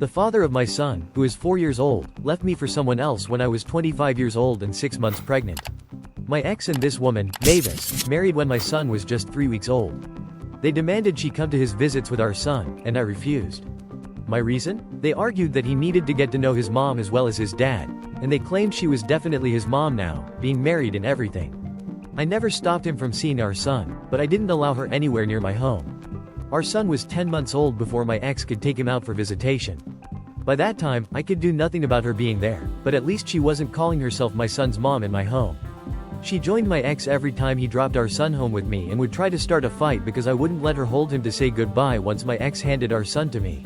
The father of my son, who is 4 years old, left me for someone else when I was 25 years old and 6 months pregnant. My ex and this woman, Mavis, married when my son was just 3 weeks old. They demanded she come to his visits with our son, and I refused. My reason? They argued that he needed to get to know his mom as well as his dad, and they claimed she was definitely his mom now, being married and everything. I never stopped him from seeing our son, but I didn't allow her anywhere near my home. Our son was 10 months old before my ex could take him out for visitation. By that time, I could do nothing about her being there, but at least she wasn't calling herself my son's mom in my home. She joined my ex every time he dropped our son home with me and would try to start a fight because I wouldn't let her hold him to say goodbye once my ex handed our son to me.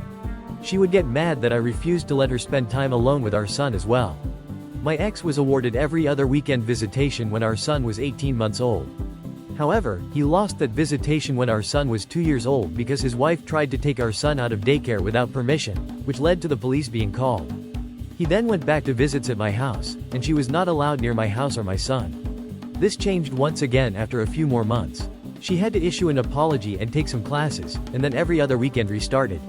She would get mad that I refused to let her spend time alone with our son as well. My ex was awarded every other weekend visitation when our son was 18 months old. However, he lost that visitation when our son was 2 years old because his wife tried to take our son out of daycare without permission, which led to the police being called. He then went back to visits at my house, and she was not allowed near my house or my son. This changed once again after a few more months. She had to issue an apology and take some classes, and then every other weekend restarted.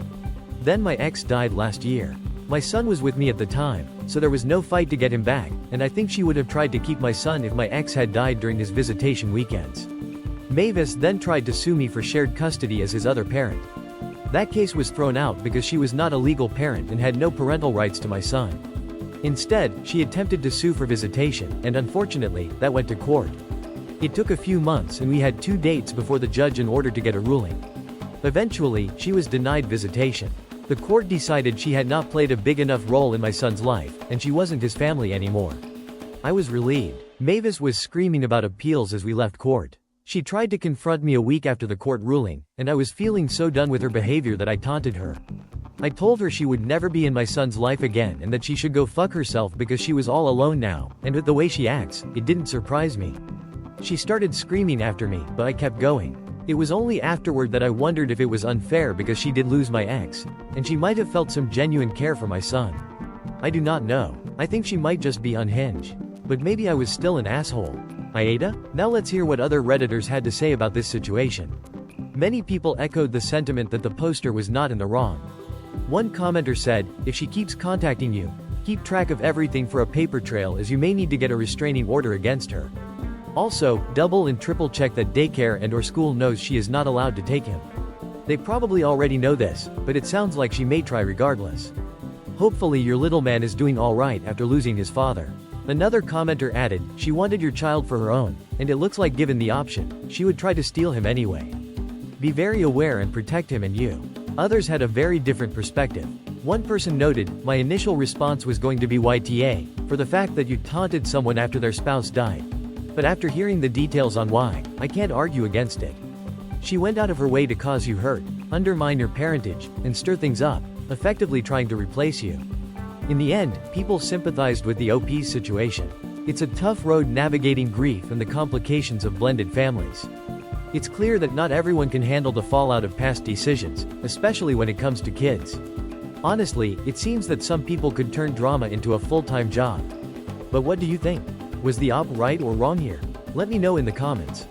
Then my ex died last year. My son was with me at the time, so there was no fight to get him back, and I think she would have tried to keep my son if my ex had died during his visitation weekends. Mavis then tried to sue me for shared custody as his other parent. That case was thrown out because she was not a legal parent and had no parental rights to my son. Instead, she attempted to sue for visitation, and unfortunately, that went to court. It took a few months and we had 2 dates before the judge in order to get a ruling. Eventually, she was denied visitation. The court decided she had not played a big enough role in my son's life, and she wasn't his family anymore. I was relieved. Mavis was screaming about appeals as we left court. She tried to confront me a week after the court ruling, and I was feeling so done with her behavior that I taunted her. I told her she would never be in my son's life again and that she should go fuck herself because she was all alone now, and with the way she acts, it didn't surprise me. She started screaming after me, but I kept going. It was only afterward that I wondered if it was unfair because she did lose my ex, and she might have felt some genuine care for my son. I do not know. I think she might just be unhinged. But maybe I was still an asshole. AITA? Now let's hear what other Redditors had to say about this situation. Many people echoed the sentiment that the poster was not in the wrong. One commenter said, "If she keeps contacting you, keep track of everything for a paper trail as you may need to get a restraining order against her. Also, double and triple check that daycare and/or school knows she is not allowed to take him. They probably already know this, but it sounds like she may try regardless. Hopefully your little man is doing alright after losing his father." Another commenter added, "She wanted your child for her own, and it looks like given the option, she would try to steal him anyway. Be very aware and protect him and you." Others had a very different perspective. One person noted, "My initial response was going to be YTA, for the fact that you taunted someone after their spouse died. But after hearing the details on why, I can't argue against it. She went out of her way to cause you hurt, undermine your parentage, and stir things up, effectively trying to replace you." In the end, people sympathized with the OP's situation. It's a tough road navigating grief and the complications of blended families. It's clear that not everyone can handle the fallout of past decisions, especially when it comes to kids. Honestly, it seems that some people could turn drama into a full-time job. But what do you think? Was the op right or wrong here? Let me know in the comments.